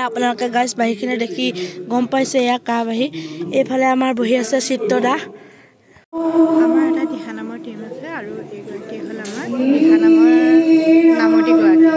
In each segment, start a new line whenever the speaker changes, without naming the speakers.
আপোনালোকে গাইছ বাহিৰখিনি দেখি গম পাইছে এয়া কা বাহি এইফালে আমাৰ বহি আছে চিত্ৰদা
আমাৰ এটা দিহানামৰ টিম আছে আৰু এইগৰাকী হ'ল আমাৰ দিহানামৰ নামতি গৰাকী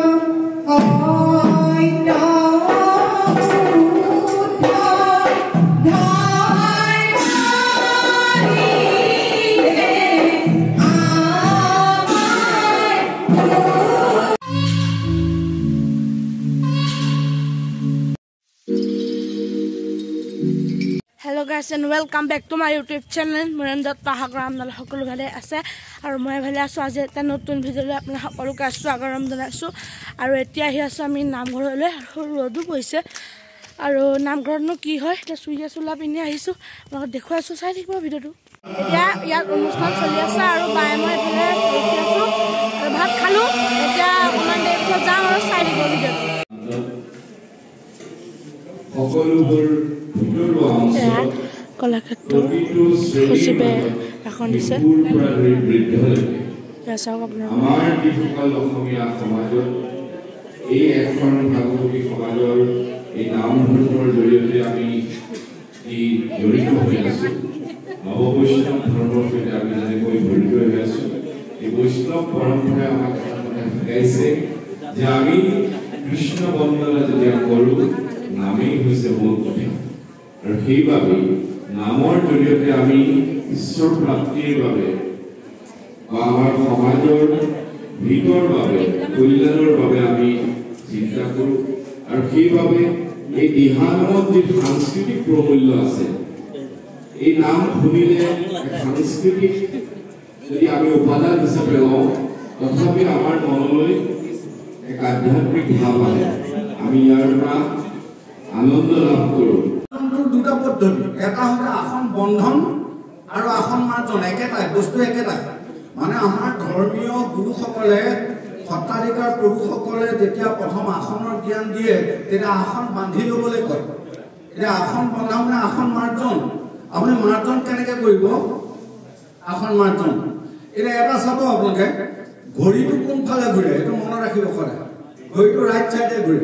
Hello guys and welcome back to my YouTube channel. Murendot Pahagram dal সকলো ভালে আছে আৰু মই ভালে আছো আজি এটা নতুন ভিডিঅ লৈ আপোনাক সকলোকে স্বাগতম জনাইছো আৰু এতিয়া আহি আছো আমি নামঘৰলৈ আৰু ৰদু পইছে আৰু নামঘৰনো কি হয় এটা সুইয়া সুলা পিনি আহিছো আপোনাক দেখুৱাইছো চাই থাকিব ভিডিঅটো এতিয়া ইয়াত অনুষ্ঠান চলি আছে আৰু বাই মই এফালে ৰখি আছো আৰু ভাত খালো এতিয়া অকমান দেৰি পিছত যাম আৰু চাই থাকিব ভিডিঅটো সকলোবোৰ কলাক্ষেত্ৰ সচিবে এখন দিছে চাওক আপোনাৰ আমাৰ যিসকল অসমীয়া সমাজত এই এখন ভাগৱতী সমাজৰ এই নামঘৰৰ জৰিয়তে আমি এই জড়িত হৈ আছো নৱবৈষ্ণৱ ধৰ্মৰ সৈতে আমি যেনেকৈ জড়িত হৈ আছো এই বৈষ্ণৱ পৰম্পৰাই আমাক শিকাইছে যে আমি কৃষ্ণ বন্দনা যেতিয়া কৰোঁ নামেই হৈছে মূল কথা আৰু সেইবাবে নামৰ জৰিয়তে আমি ঈশ্বৰ প্ৰাপ্তিৰ বাবে বা আমাৰ সমাজৰ ভিতৰ বাবে কল্যাণৰ বাবে আমি চিন্তা কৰোঁ আৰু সেইবাবে এই দিহানামত যি সাংস্কৃতিক প্ৰমূল্য আছে এই নাম শুনিলে সাংস্কৃতিক যদি আমি উপাদান হিচাপে লওঁ তথাপি আমাৰ মনলৈ এক আধ্যাত্মিক ভাৱ আহে আমি ইয়াৰ পৰা আনন্দ লাভ কৰোঁ
দুটা পদ্ধতি এটা হলে আসন বন্ধন আৰু আসন মাৰ্জন একেটাই বস্তু একেটাই মানে আমাৰ ধৰ্মীয় গুৰুসকলে সত্ৰাধিকাৰ পুৰুষসকলে যেতিয়া প্ৰথম আসনৰ জ্ঞান দিয়ে তেতিয়া আসন বান্ধি ল'বলৈ কয় এতিয়া আসন বন্ধা মানে আসন মাৰ্জন আপুনি মাৰ্জন কেনেকৈ কৰিব আসন মাৰ্জন এতিয়া এটা চাব আপোনালোকে ঘড়ীটো কোনফালে ঘূৰে এইটো মনত ৰাখিব সদায় ঘড়ীটো ৰাইট চাইডে ঘূৰে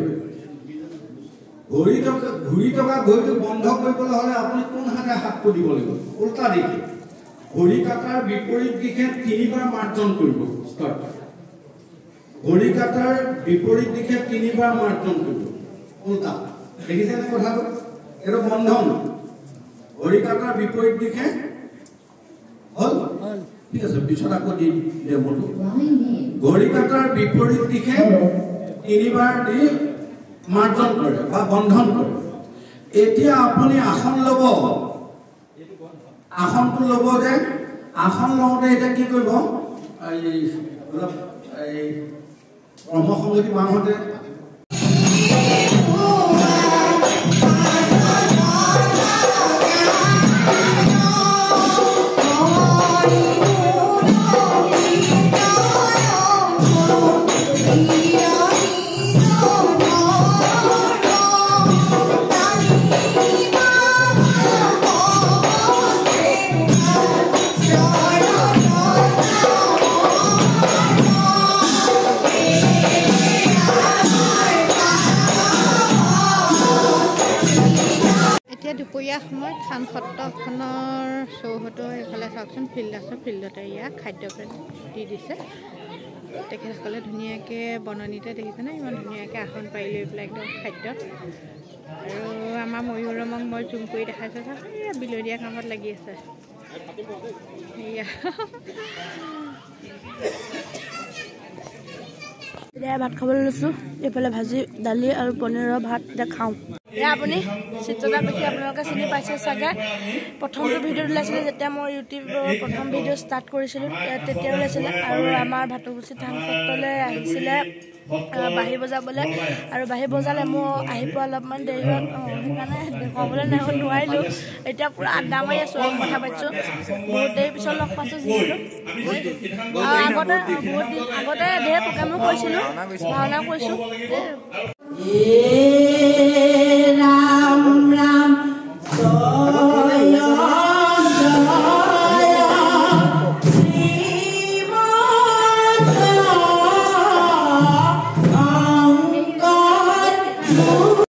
ঘূৰি থকা ঘড়ীটো বন্ধ কৰিবলৈ হ'লে আপুনি কোন হাতে হাতটো দিব লাগিব উল্টা দিশে ঘড়ী কাটাৰ বিপৰীত দিশে 3বাৰ মাৰ্জন কৰিব ঘড়ী কাটাৰ বিপৰীত দিশে 3বাৰ মাৰ্জন কৰিব উল্টা দেখিছেনে কথাটো এইটো বন্ধন ঘড়ী কাটাৰ বিপৰীত দিশে হ'ল ঠিক আছে পিছত আকৌ দি ডেমোটো ঘড়ী কাটাৰ বিপৰীত দিশে 3বাৰ দি মাৰ্জন কৰে বা বন্ধন কৰে এতিয়া আপুনি আসন ল'ব আসনটো ল'ব যে আসন লওঁতে এতিয়া কি কৰিব এই অলপ এই ব্ৰহ্মসংগতি বাওঁতে
দুপৰীয়া সময়ত খান সত্ৰখনৰ চৌহদৰ এইফালে চাওকচোন ফিল্ড আছে ফিল্ডতে ইয়াত খাদ্য দি দিছে তেখেতসকলে ধুনীয়াকৈ বননিতে দেখিছেনে ইমান ধুনীয়াকৈ আসন পাৰি লৈ পেলাই একদম খাদ্যত আৰু আমাৰ ময়ূৰমক মই জুম কৰি দেখাইছোঁ চাওক এয়া বিলনীয়া কামত লাগি আছে এয়া
এতিয়া ভাত খাবলৈ লৈছোঁ এইফালে ভাজি দালি আৰু পনীৰৰ ভাত এতিয়া খাওঁ এয়া আপুনি চিত্ৰদা দেখি আপোনালোকে চিনি পাইছে চাগে প্ৰথমটো ভিডিঅ' ওলাইছিলে যেতিয়া মই ইউটিউবৰ প্ৰথম ভিডিঅ' ষ্টাৰ্ট কৰিছিলোঁ তেতিয়া ওলাইছিলে আৰু আমাৰ ভাটুকুচি থান সত্ৰলৈ আহিছিলে বাঁহী বজাবলৈ আৰু বাঁহী বজালে মোৰ আহি পোৱা অলপমান দেৰি হ'ল সেইকাৰণে দেখুৱাবলৈ নোৱাৰিলোঁ এতিয়া পূৰা আড্ডা মাৰি আছোঁ আৰু কথা পাতিছোঁ বহুত দেৰি পিছত লগ পাইছোঁ যিহেতু আগতে বহুত দিন আগতে ঢেৰ প্ৰগ্ৰেমো কৰিছিলোঁ ভাওনা কৰিছোঁ